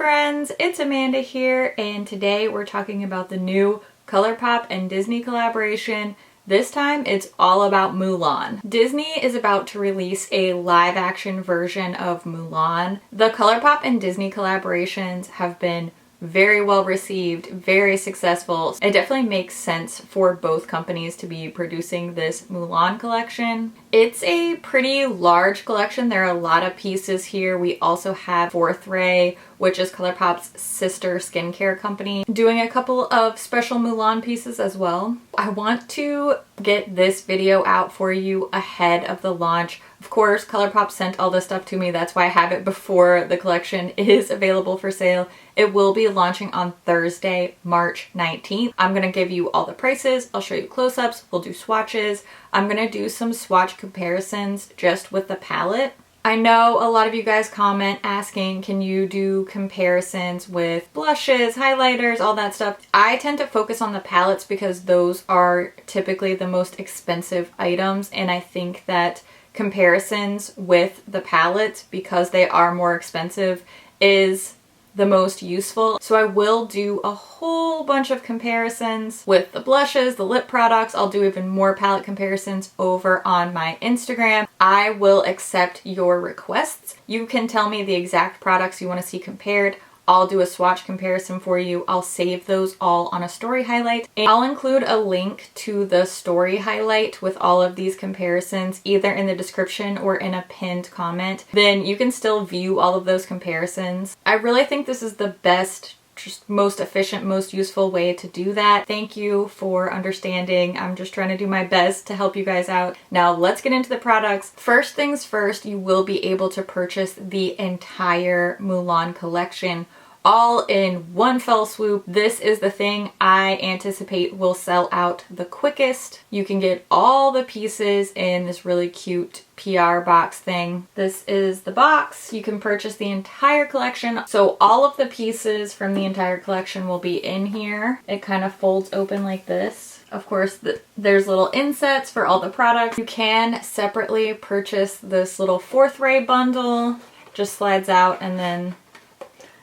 friends, it's Amanda here, and today we're talking about the new ColourPop and Disney collaboration. This time it's all about Mulan. Disney is about to release a live action version of Mulan. The ColourPop and Disney collaborations have been very well received, very successful. It definitely makes sense for both companies to be producing this Mulan collection. It's a pretty large collection. There are a lot of pieces here. We also have Fourth Ray, which is ColourPop's sister skincare company, doing a couple of special Mulan pieces as well. I want to get this video out for you ahead of the launch. Of course, ColourPop sent all this stuff to me. That's why I have it before the collection is available for sale. It will be launching on Thursday, March 19th. I'm gonna give you all the prices. I'll show you close-ups. We'll do swatches. I'm gonna do some swatch comparisons just with the palette. I know a lot of you guys comment asking, can you do comparisons with blushes, highlighters, all that stuff? I tend to focus on the palettes because those are typically the most expensive items, and I think that comparisons with the palettes, because they are more expensive, is the most useful. So I will do a whole bunch of comparisons with the blushes, the lip products. I'll do even more palette comparisons over on my Instagram. I will accept your requests. You can tell me the exact products you want to see compared. I'll do a swatch comparison for you. I'll save those all on a story highlight. And I'll include a link to the story highlight with all of these comparisons either in the description or in a pinned comment. Then you can still view all of those comparisons. I really think this is the best, just most efficient, most useful way to do that. Thank you for understanding. I'm just trying to do my best to help you guys out. Now let's get into the products. First things first, you will be able to purchase the entire Mulan collection all in one fell swoop. This is the thing I anticipate will sell out the quickest. You can get all the pieces in this really cute PR box thing. This is the box. You can purchase the entire collection. So all of the pieces from the entire collection will be in here. It kind of folds open like this. Of course, there's little insets for all the products. You can separately purchase this little Fourth Ray bundle. Just slides out, and then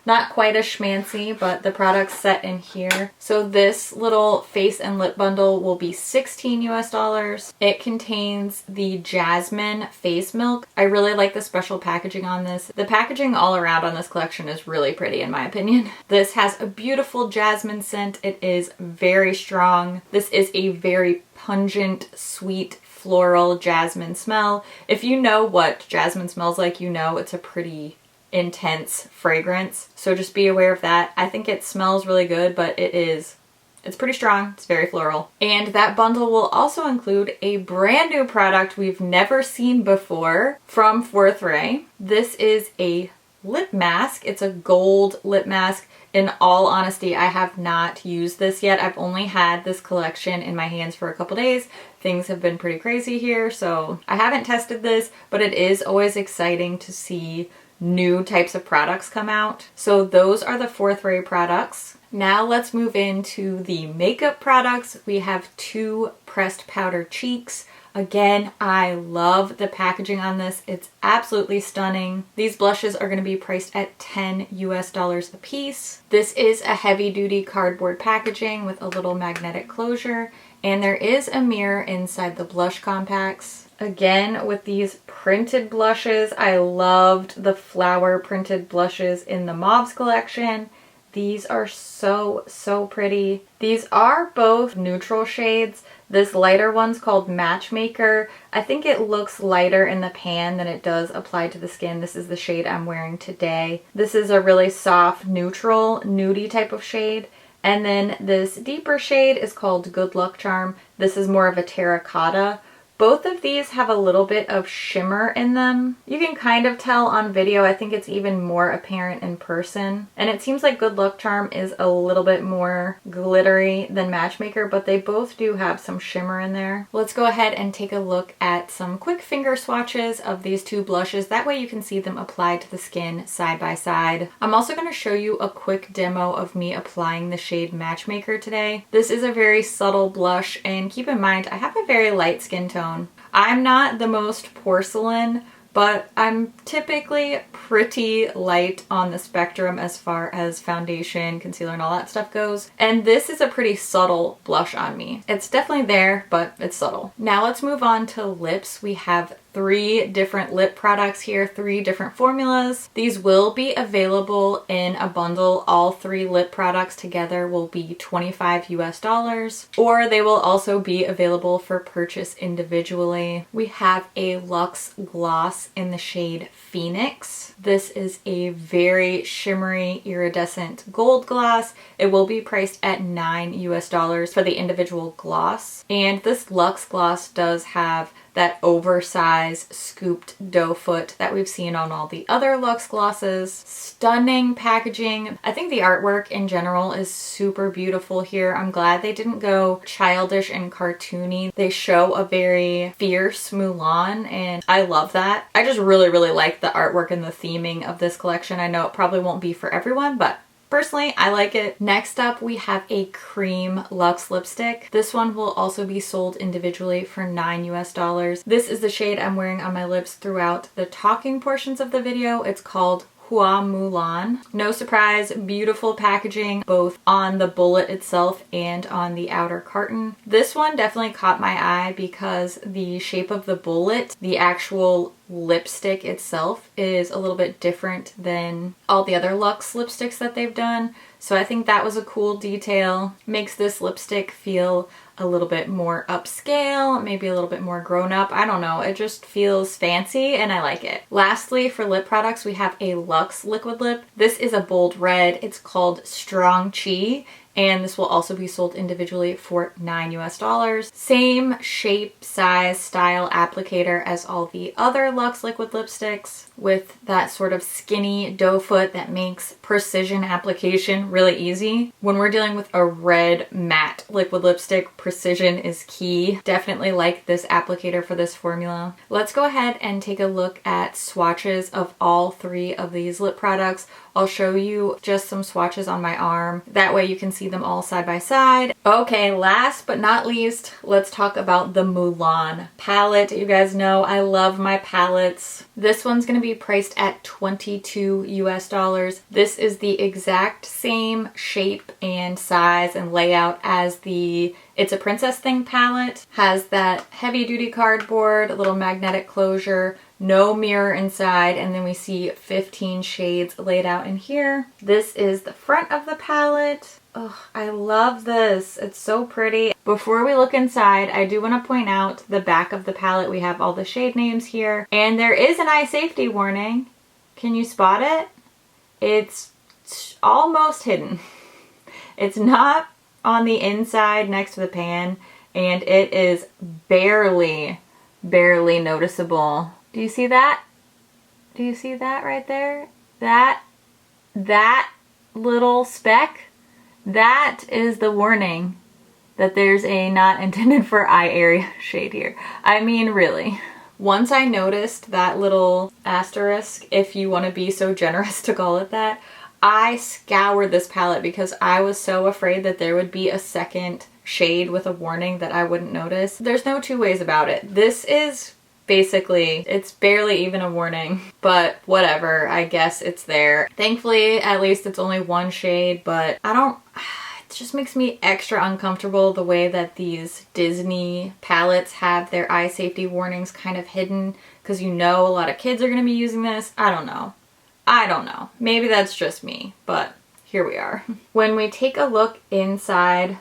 not quite as schmancy, but the product's set in here. So this little face and lip bundle will be $16 US. It contains the Jasmine face milk. I really like the special packaging on this. The packaging all around on this collection is really pretty in my opinion. This has a beautiful jasmine scent. It is very strong. This is a very pungent, sweet, floral jasmine smell. If you know what jasmine smells like, you know it's a pretty intense fragrance, so just be aware of that. I think it smells really good, but it's pretty strong. It's very floral. And that bundle will also include a brand new product we've never seen before from Fourth Ray. This is a lip mask. It's a gold lip mask. In all honesty, I have not used this yet. I've only had this collection in my hands for a couple days. Things have been pretty crazy here, so I haven't tested this, but it is always exciting to see new types of products come out. So those are the Fourth Ray products. Now let's move into the makeup products. We have two pressed powder cheeks. Again, I love the packaging on this. It's absolutely stunning. These blushes are going to be priced at $10 US a piece. This is a heavy duty cardboard packaging with a little magnetic closure, and there is a mirror inside the blush compacts. Again, with these printed blushes, I loved the flower printed blushes in the Mauves collection. These are so pretty. These are both neutral shades. This lighter one's called Matchmaker. I think it looks lighter in the pan than it does applied to the skin. This is the shade I'm wearing today. This is a really soft, neutral, nudie type of shade. And then this deeper shade is called Good Luck Charm. This is more of a terracotta. Both of these have a little bit of shimmer in them. You can kind of tell on video. I think it's even more apparent in person. And it seems like Good Luck Charm is a little bit more glittery than Matchmaker, but they both do have some shimmer in there. Let's go ahead and take a look at some quick finger swatches of these two blushes. That way you can see them applied to the skin side by side. I'm also going to show you a quick demo of me applying the shade Matchmaker today. This is a very subtle blush, and keep in mind I have a very light skin tone. I'm not the most porcelain, but I'm typically pretty light on the spectrum as far as foundation, concealer, and all that stuff goes. And this is a pretty subtle blush on me. It's definitely there, but it's subtle. Now let's move on to lips. We have 3 different lip products here, 3 different formulas. These will be available in a bundle. All 3 lip products together will be $25 US, or they will also be available for purchase individually. We have a Luxe gloss in the shade Phoenix. This is a very shimmery iridescent gold gloss. It will be priced at $9 US for the individual gloss. And this Luxe gloss does have that oversized scooped doe foot that we've seen on all the other Luxe glosses. Stunning packaging. I think the artwork in general is super beautiful here. I'm glad they didn't go childish and cartoony. They show a very fierce Mulan, and I love that. I just really like the artwork and the theming of this collection. I know it probably won't be for everyone, but personally, I like it. Next up, we have a cream Luxe lipstick. This one will also be sold individually for $9 US. This is the shade I'm wearing on my lips throughout the talking portions of the video. It's called Hua Mulan. No surprise, beautiful packaging both on the bullet itself and on the outer carton. This one definitely caught my eye because the shape of the bullet, the actual lipstick itself, is a little bit different than all the other Luxe lipsticks that they've done. So I think that was a cool detail. Makes this lipstick feel a little bit more upscale, maybe a little bit more grown up. I don't know. It just feels fancy and I like it. Lastly, for lip products, we have a Luxe liquid lip. This is a bold red. It's called Strong Chi, and this will also be sold individually for $9 US. Same shape, size, style applicator as all the other Luxe liquid lipsticks, with that sort of skinny doe foot that makes precision application really easy. When we're dealing with a red matte liquid lipstick, precision is key. Definitely like this applicator for this formula. Let's go ahead and take a look at swatches of all 3 of these lip products. I'll show you just some swatches on my arm. That way you can see them all side by side. Okay, last but not least, let's talk about the Moulin palette. You guys know I love my palettes. This one's gonna be priced at $22 US. This is the exact same shape and size and layout as the It's a Princess Thing palette. Has that heavy duty cardboard, a little magnetic closure, no mirror inside, and then we see 15 shades laid out in here. This is the front of the palette. Oh, I love this. It's so pretty. Before we look inside, I do want to point out the back of the palette. We have all the shade names here, and there is an eye safety warning. Can you spot it? It's almost hidden. It's not on the inside next to the pan, and it is barely noticeable. Do you see that? Do you see that right there? That little speck? That is the warning that there's a not intended for eye area shade here. I mean, really. Once I noticed that little asterisk, if you want to be so generous to call it that, I scoured this palette because I was so afraid that there would be a second shade with a warning that I wouldn't notice. There's no two ways about it. This is basically, it's barely even a warning, but whatever, I guess it's there. Thankfully, at least it's only one shade, but it just makes me extra uncomfortable the way that these Disney palettes have their eye safety warnings kind of hidden, because you know a lot of kids are going to be using this. I don't know. Maybe that's just me, but here we are. When we take a look inside,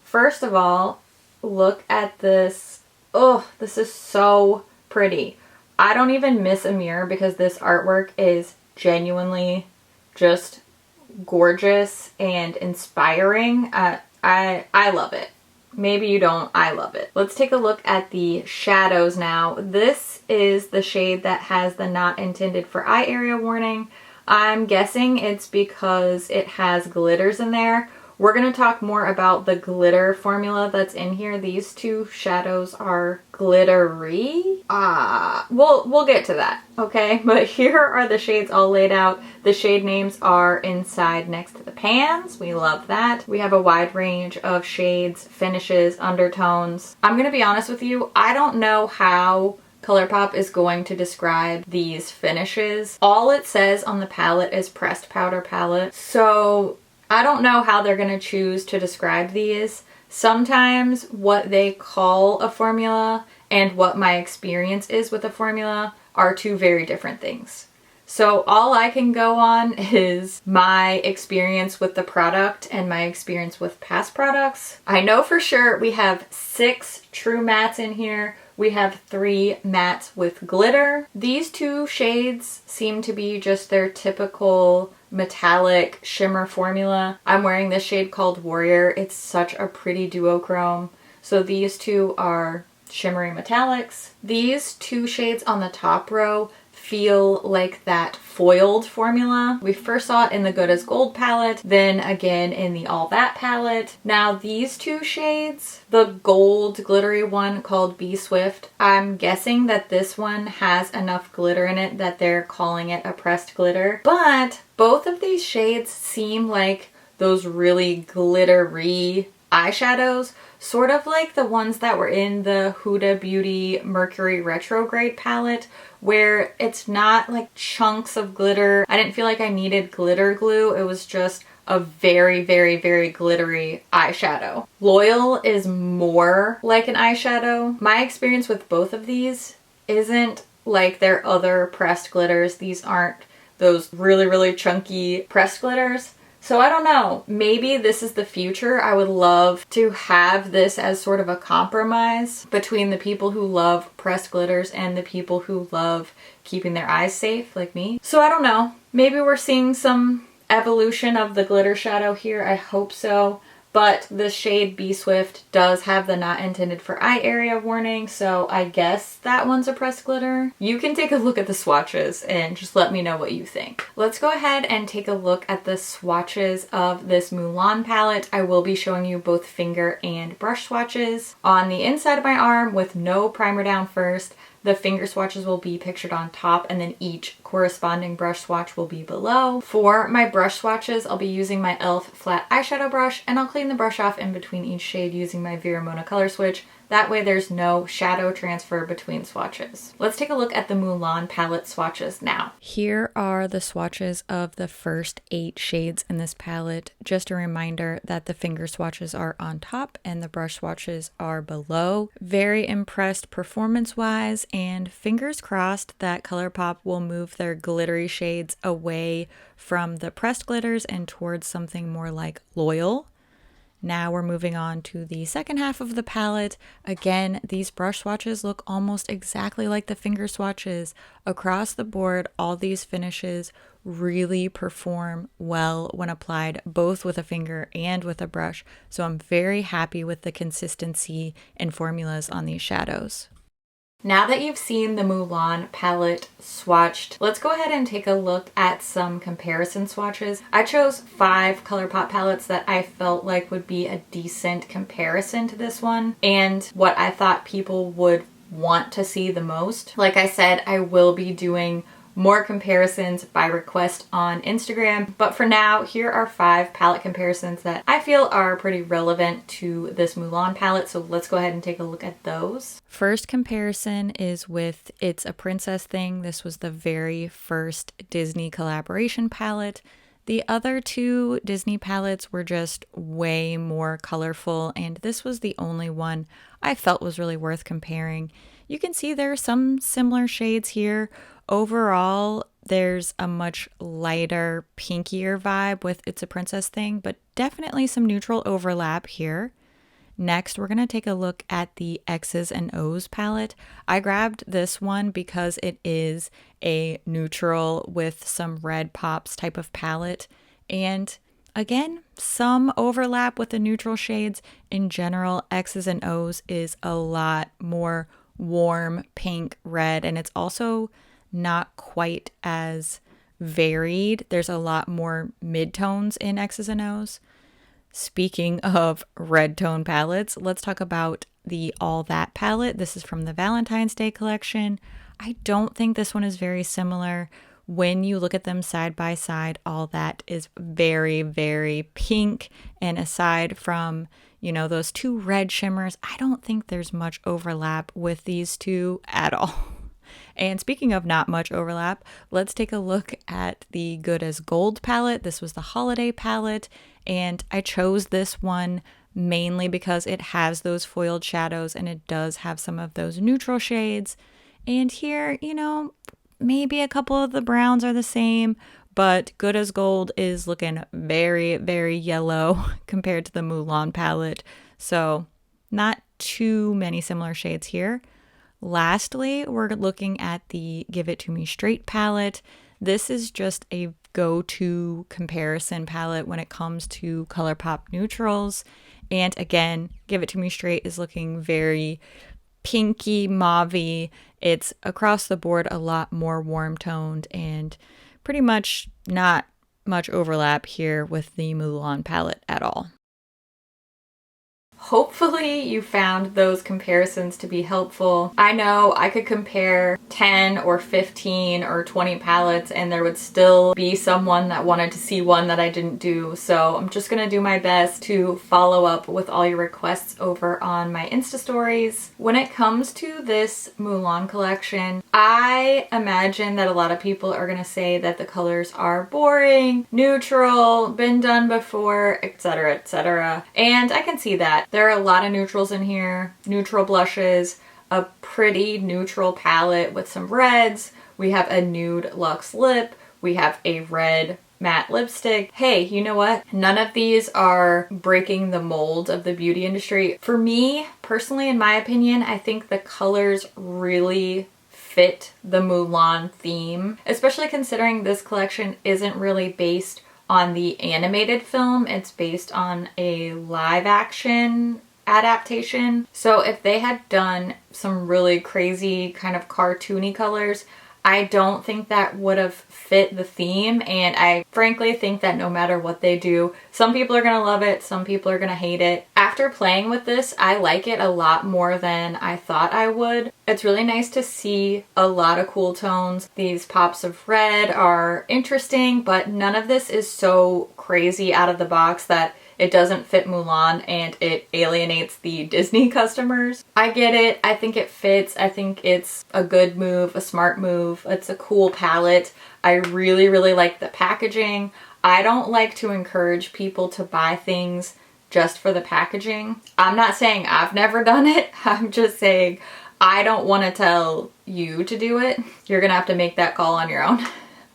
first of all, look at this. Oh, this is so pretty. I don't even miss a mirror because this artwork is genuinely just gorgeous and inspiring. I love it. Maybe you don't. I love it. Let's take a look at the shadows now. This is the shade that has the not intended for eye area warning. I'm guessing it's because it has glitters in there. We're going to talk more about the glitter formula that's in here. These two shadows are glittery. We'll get to that, okay? But here are the shades all laid out. The shade names are inside next to the pans. We love that. We have a wide range of shades, finishes, undertones. I'm going to be honest with you, I don't know how ColourPop is going to describe these finishes. All it says on the palette is pressed powder palette. So I don't know how they're going to choose to describe these. Sometimes what they call a formula and what my experience is with a formula are two very different things. So all I can go on is my experience with the product and my experience with past products. I know for sure we have 6 true mattes in here. We have 3 mattes with glitter. These 2 shades seem to be just their typical metallic shimmer formula. I'm wearing this shade called Warrior. It's such a pretty duochrome. So these 2 are shimmery metallics. These 2 shades on the top row feel like that foiled formula. We first saw it in the Good as Gold palette, then again in the All That palette. Now these 2 shades, the gold glittery one called Be Swift, I'm guessing that this one has enough glitter in it that they're calling it a pressed glitter. But both of these shades seem like those really glittery eyeshadows, sort of like the ones that were in the Huda Beauty Mercury Retrograde palette, where it's not like chunks of glitter. I didn't feel like I needed glitter glue. It was just a very, very, very glittery eyeshadow. Loyal is more like an eyeshadow. My experience with both of these isn't like their other pressed glitters. These aren't those really, really chunky pressed glitters. So I don't know, maybe this is the future. I would love to have this as sort of a compromise between the people who love pressed glitters and the people who love keeping their eyes safe, like me. So I don't know, maybe we're seeing some evolution of the glitter shadow here. I hope so. But the shade Be Swift does have the not intended for eye area warning, so I guess that one's a pressed glitter. You can take a look at the swatches and just let me know what you think. Let's go ahead and take a look at the swatches of this Moulin palette. I will be showing you both finger and brush swatches. On the inside of my arm with no primer down first, the finger swatches will be pictured on top and then each corresponding brush swatch will be below. For my brush swatches, I'll be using my e.l.f. flat eyeshadow brush and I'll clean the brush off in between each shade using my Veramona color switch. That way there's no shadow transfer between swatches. Let's take a look at the Moulin palette swatches now. Here are the swatches of the first 8 shades in this palette. Just a reminder that the finger swatches are on top and the brush swatches are below. Very impressed performance-wise, and fingers crossed that ColourPop will move their glittery shades away from the pressed glitters and towards something more like Loyal. Now we're moving on to the second half of the palette. Again, these brush swatches look almost exactly like the finger swatches. Across the board, all these finishes really perform well when applied both with a finger and with a brush. So I'm very happy with the consistency and formulas on these shadows. Now that you've seen the Moulin palette swatched, let's go ahead and take a look at some comparison swatches. I chose 5 ColourPop palettes that I felt like would be a decent comparison to this one and what I thought people would want to see the most. Like I said, I will be doing more comparisons by request on Instagram, but for now, here are 5 palette comparisons that I feel are pretty relevant to this Moulin palette, so let's go ahead and take a look at those. First comparison is with It's a Princess Thing. This was the very first Disney collaboration palette. The other 2 Disney palettes were just way more colorful, and this was the only one I felt was really worth comparing. You can see there are some similar shades here. Overall, there's a much lighter, pinkier vibe with It's a Princess Thing, but definitely some neutral overlap here. Next, we're going to take a look at the X's and O's palette. I grabbed this one because it is a neutral with some red pops type of palette. And again, some overlap with the neutral shades. In general, X's and O's is a lot more warm pink red, and it's also not quite as varied. There's a lot more midtones in X's and O's. Speaking of red tone palettes, let's talk about the All That palette. This is from the Valentine's Day collection. I don't think this one is very similar. When you look at them side by side, All That is very, very pink. And aside from, you know, those 2 red shimmers, I don't think there's much overlap with these 2 at all. And speaking of not much overlap, let's take a look at the Good as Gold palette. This was the holiday palette, and I chose this one mainly because it has those foiled shadows and it does have some of those neutral shades. And here, you know, maybe a couple of the browns are the same, but Good as Gold is looking very, very yellow compared to the Mulan palette. So not too many similar shades here. Lastly, we're looking at the Give It To Me Straight palette. This is just a go-to comparison palette when it comes to ColourPop neutrals. And again, Give It To Me Straight is looking very pinky, mauvey. It's across the board a lot more warm toned and pretty much not much overlap here with the Moulin palette at all. Hopefully you found those comparisons to be helpful. I know I could compare 10 or 15 or 20 palettes and there would still be someone that wanted to see one that I didn't do. So I'm just gonna do my best to follow up with all your requests over on my Insta stories. When it comes to this Mulan collection, I imagine that a lot of people are gonna say that the colors are boring, neutral, been done before, etc., etc. And I can see that. There are a lot of neutrals in here, neutral blushes, a pretty neutral palette with some reds. We have a nude luxe lip. We have a red matte lipstick. Hey, you know what? None of these are breaking the mold of the beauty industry. For me, personally, in my opinion, I think the colors really fit the Mulan theme, especially considering this collection isn't really based on the animated film. It's based on a live action adaptation. So if they had done some really crazy kind of cartoony colors, I don't think that would have fit the theme, and I frankly think that no matter what they do, some people are gonna love it, some people are gonna hate it. After playing with this, I like it a lot more than I thought I would. It's really nice to see a lot of cool tones. These pops of red are interesting, but none of this is so crazy out of the box that it doesn't fit Mulan and it alienates the Disney customers. I get it. I think it fits. I think it's a good move, a smart move. It's a cool palette. I really, really like the packaging. I don't like to encourage people to buy things just for the packaging. I'm not saying I've never done it. I'm just saying I don't want to tell you to do it. You're gonna have to make that call on your own.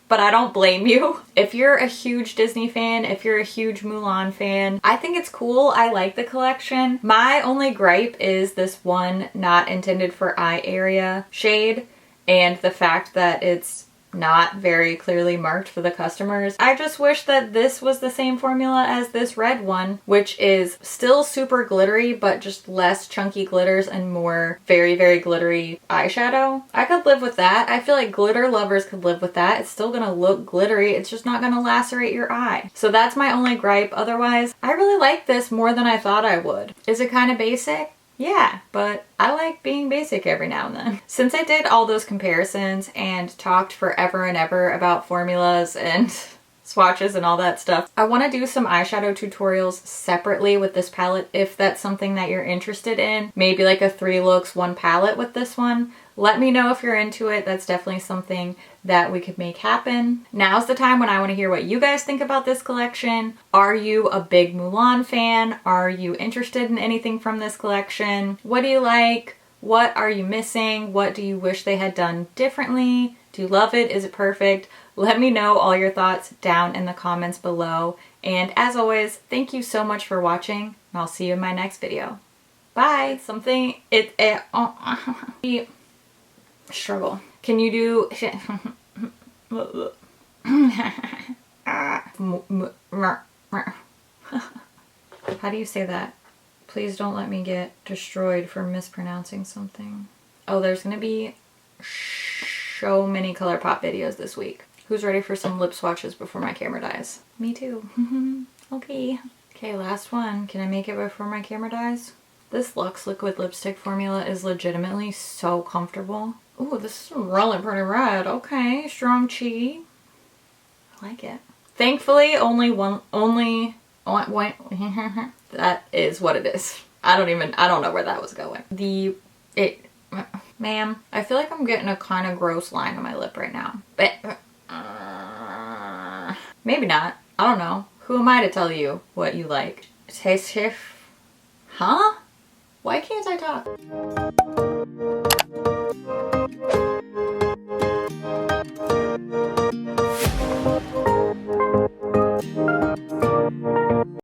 But I don't blame you. If you're a huge Disney fan, if you're a huge Mulan fan, I think it's cool. I like the collection. My only gripe is this one not intended for eye area shade and the fact that it's not very clearly marked for the customers. I just wish that this was the same formula as this red one, which is still super glittery, but just less chunky glitters and more very, very glittery eyeshadow. I could live with that. I feel like glitter lovers could live with that. It's still gonna look glittery. It's just not gonna lacerate your eye. So that's my only gripe. Otherwise, I really like this more than I thought I would. Is it kind of basic? Yeah, but I like being basic every now and then. Since I did all those comparisons and talked forever and ever about formulas and swatches and all that stuff, I want to do some eyeshadow tutorials separately with this palette if that's something that you're interested in. Maybe like a 3 looks, 1 palette with this one. Let me know if you're into it. That's definitely something that we could make happen. Now's the time when I want to hear what you guys think about this collection. Are you a big Mulan fan? Are you interested in anything from this collection? What do you like? What are you missing? What do you wish they had done differently? Do you love it? Is it perfect? Let me know all your thoughts down in the comments below. And as always, thank you so much for watching, and I'll see you in my next video. Bye! Struggle. Can you do how do you say that? Please don't let me get destroyed for mispronouncing something. Oh, there's gonna be so many ColourPop videos this week. Who's ready for some lip swatches before my camera dies? Me too. Okay. Okay, last one. Can I make it before my camera dies? This Luxe liquid lipstick formula is legitimately so comfortable. Ooh, this is really pretty red. Okay, strong cheeky. I like it. Thankfully, only one, that is what it is. I don't know where that was going. Ma'am, I feel like I'm getting a kind of gross line on my lip right now. But maybe not. I don't know. Who am I to tell you what you like? Taste shift. Huh? Why can't I talk?